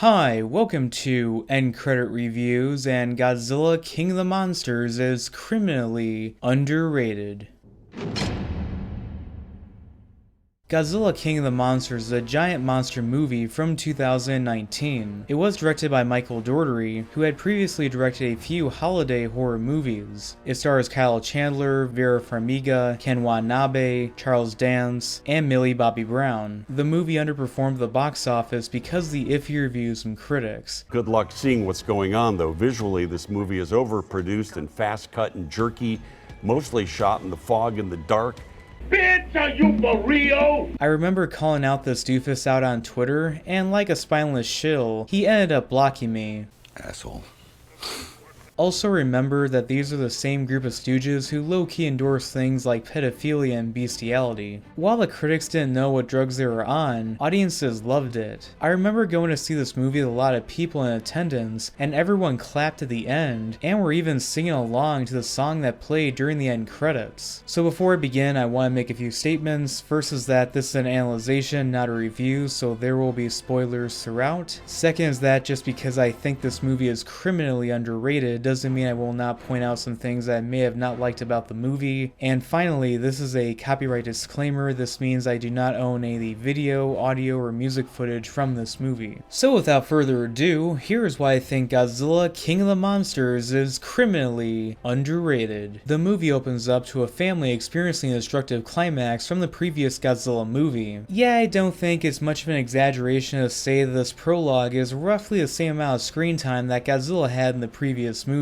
Hi, welcome to End Credit Reviews, and Godzilla King of the Monsters is criminally underrated. Godzilla King of the Monsters is a giant monster movie from 2019. It was directed by Michael Dougherty, who had previously directed a few holiday horror movies. It stars Kyle Chandler, Vera Farmiga, Ken Watanabe, Charles Dance, and Millie Bobby Brown. The movie underperformed at the box office because of the iffy reviews from critics. Good luck seeing what's going on, though. Visually, this movie is overproduced and fast-cut and jerky, mostly shot in the fog and the dark. Bitch, are you for real? I remember calling out this doofus out on Twitter, and like a spineless shill, he ended up blocking me. Asshole. Also remember that these are the same group of stooges who low-key endorse things like pedophilia and bestiality. While the critics didn't know what drugs they were on, audiences loved it. I remember going to see this movie with a lot of people in attendance, and everyone clapped at the end, and were even singing along to the song that played during the end credits. So before I begin, I want to make a few statements. First is that this is an analyzation, not a review, so there will be spoilers throughout. Second is that just because I think this movie is criminally underrated doesn't mean I will not point out some things that I may have not liked about the movie. And finally, this is a copyright disclaimer. This means I do not own any of the video, audio, or music footage from this movie. So without further ado, here is why I think Godzilla King of the Monsters is criminally underrated. The movie opens up to a family experiencing a destructive climax from the previous Godzilla movie. Yeah, I don't think it's much of an exaggeration to say that this prologue is roughly the same amount of screen time that Godzilla had in the previous movie.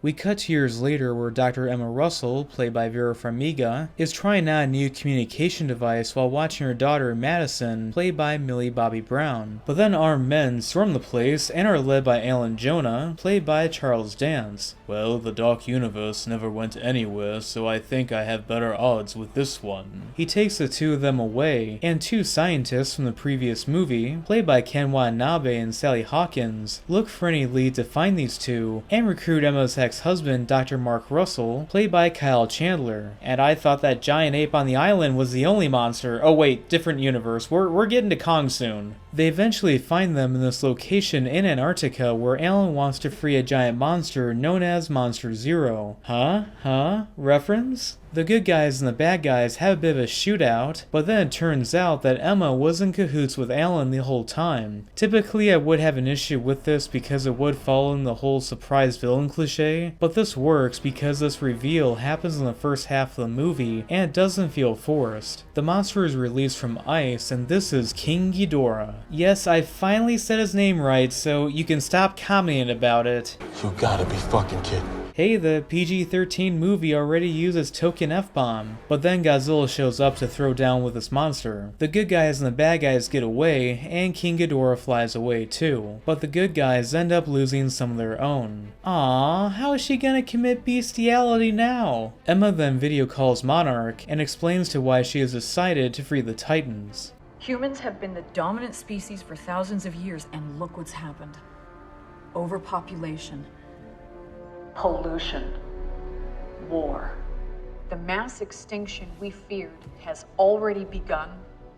We cut to years later where Dr. Emma Russell, played by Vera Farmiga, is trying out a new communication device while watching her daughter Madison, played by Millie Bobby Brown. But then armed men storm the place and are led by Alan Jonah, played by Charles Dance. Well, the Dark Universe never went anywhere, so I think I have better odds with this one. He takes the two of them away, and two scientists from the previous movie, played by Ken Watanabe and Sally Hawkins, look for any lead to find these two, and recruit Emma's ex-husband, Dr. Mark Russell, played by Kyle Chandler. And I thought that giant ape on the island was the only monster. Oh wait, different universe. We're getting to Kong soon. They eventually find them in this location in Antarctica where Alan wants to free a giant monster known as Monster Zero. Huh? Reference? The good guys and the bad guys have a bit of a shootout, but then it turns out that Emma was in cahoots with Alan the whole time. Typically I would have an issue with this because it would fall in the whole surprise villain cliche, but this works because this reveal happens in the first half of the movie and it doesn't feel forced. The monster is released from ice, and this is King Ghidorah. Yes, I finally said his name right, so you can stop commenting about it. You gotta be fucking kidding. Hey, the PG-13 movie already uses token F-bomb, but then Godzilla shows up to throw down with this monster. The good guys and the bad guys get away, and King Ghidorah flies away too, but the good guys end up losing some of their own. Aww, how is she gonna commit bestiality now? Emma then video calls Monarch and explains to why she has decided to free the Titans. Humans have been the dominant species for thousands of years, and look what's happened. Overpopulation. Pollution. War. The mass extinction we feared has already begun.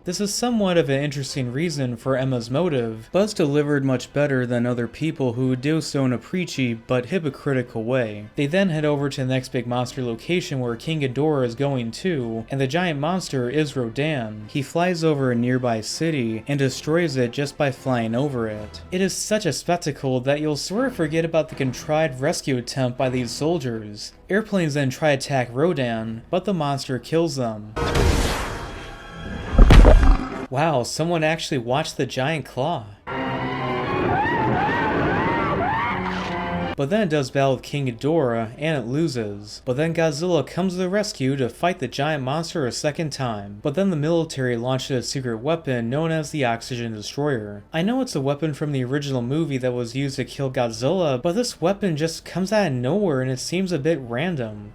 This is somewhat of an interesting reason for Emma's motive, but it's delivered much better than other people who would do so in a preachy but hypocritical way. They then head over to the next big monster location where King Ghidorah is going to, and the giant monster is Rodan. He flies over a nearby city and destroys it just by flying over it. It is such a spectacle that you'll sort of forget about the contrived rescue attempt by these soldiers. Airplanes then try to attack Rodan, but the monster kills them. Wow, someone actually watched the giant claw. But then it does battle with King Ghidorah, and it loses. But then Godzilla comes to the rescue to fight the giant monster a second time. But then the military launches a secret weapon known as the Oxygen Destroyer. I know it's a weapon from the original movie that was used to kill Godzilla, but this weapon just comes out of nowhere and it seems a bit random.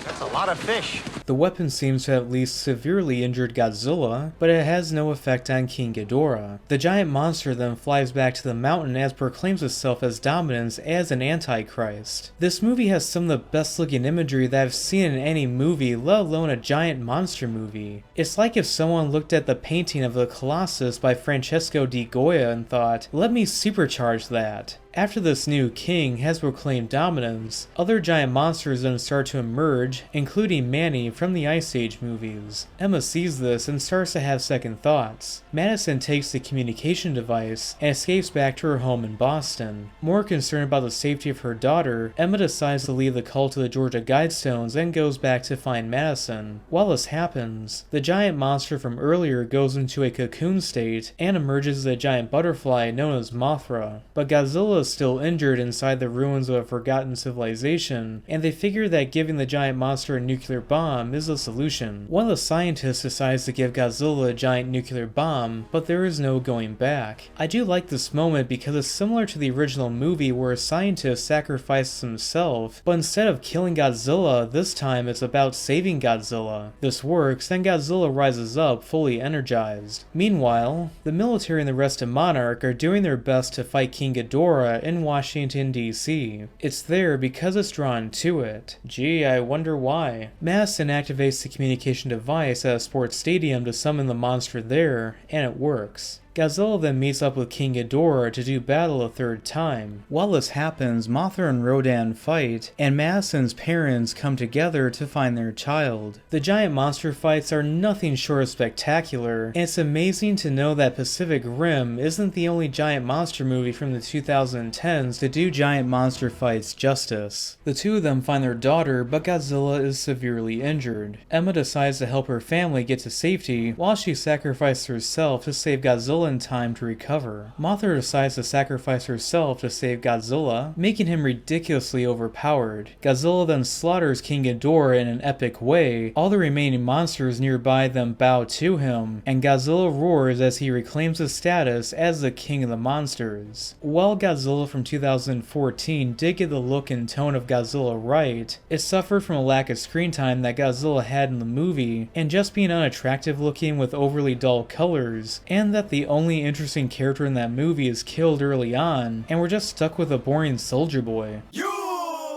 That's a lot of fish. The weapon seems to have at least severely injured Godzilla, but it has no effect on King Ghidorah. The giant monster then flies back to the mountain as proclaims itself as dominance as an antichrist. This movie has some of the best looking imagery that I've seen in any movie, let alone a giant monster movie. It's like if someone looked at the painting of the Colossus by Francesco di Goya and thought, let me supercharge that. After this new king has proclaimed dominance, other giant monsters then start to emerge, including Manny from the Ice Age movies. Emma sees this and starts to have second thoughts. Madison takes the communication device and escapes back to her home in Boston. More concerned about the safety of her daughter, Emma decides to leave the cult of the Georgia Guidestones and goes back to find Madison. While this happens, the giant monster from earlier goes into a cocoon state and emerges as a giant butterfly known as Mothra. But Godzilla is still injured inside the ruins of a forgotten civilization, and they figure that giving the giant monster a nuclear bomb is the solution. One of the scientists decides to give Godzilla a giant nuclear bomb, but there is no going back. I do like this moment because it's similar to the original movie where a scientist sacrifices himself, but instead of killing Godzilla, this time it's about saving Godzilla. This works, then Godzilla rises up fully energized. Meanwhile, the military and the rest of Monarch are doing their best to fight King Ghidorah in Washington, D.C. It's there because it's drawn to it. Gee, I wonder why. Madison activates the communication device at a sports stadium to summon the monster there, and it works. Godzilla then meets up with King Ghidorah to do battle a third time. While this happens, Mothra and Rodan fight, and Madison's parents come together to find their child. The giant monster fights are nothing short of spectacular, and it's amazing to know that Pacific Rim isn't the only giant monster movie from the 2010s to do giant monster fights justice. The two of them find their daughter, but Godzilla is severely injured. Emma decides to help her family get to safety, while she sacrifices herself to save Godzilla in time to recover. Mothra decides to sacrifice herself to save Godzilla, making him ridiculously overpowered. Godzilla then slaughters King Ghidorah in an epic way. All the remaining monsters nearby then bow to him, and Godzilla roars as he reclaims his status as the king of the monsters. While Godzilla from 2014 did get the look and tone of Godzilla right, it suffered from a lack of screen time that Godzilla had in the movie, and just being unattractive looking with overly dull colors, and that the only interesting character in that movie is killed early on, and we're just stuck with a boring soldier boy.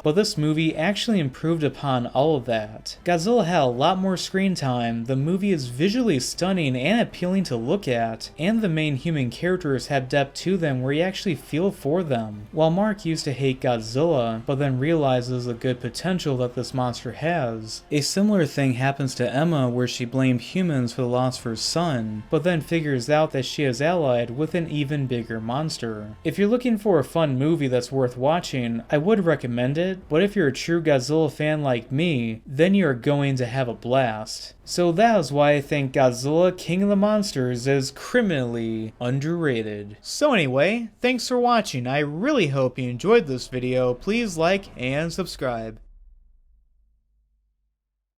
But this movie actually improved upon all of that. Godzilla had a lot more screen time, the movie is visually stunning and appealing to look at, and the main human characters have depth to them where you actually feel for them. While Mark used to hate Godzilla, but then realizes the good potential that this monster has, a similar thing happens to Emma where she blamed humans for the loss of her son, but then figures out that she is allied with an even bigger monster. If you're looking for a fun movie that's worth watching, I would recommend it, but if you're a true Godzilla fan like me, then you're going to have a blast. So that is why I think Godzilla King of the Monsters is criminally underrated. So anyway, thanks for watching. I really hope you enjoyed this video. Please like and subscribe.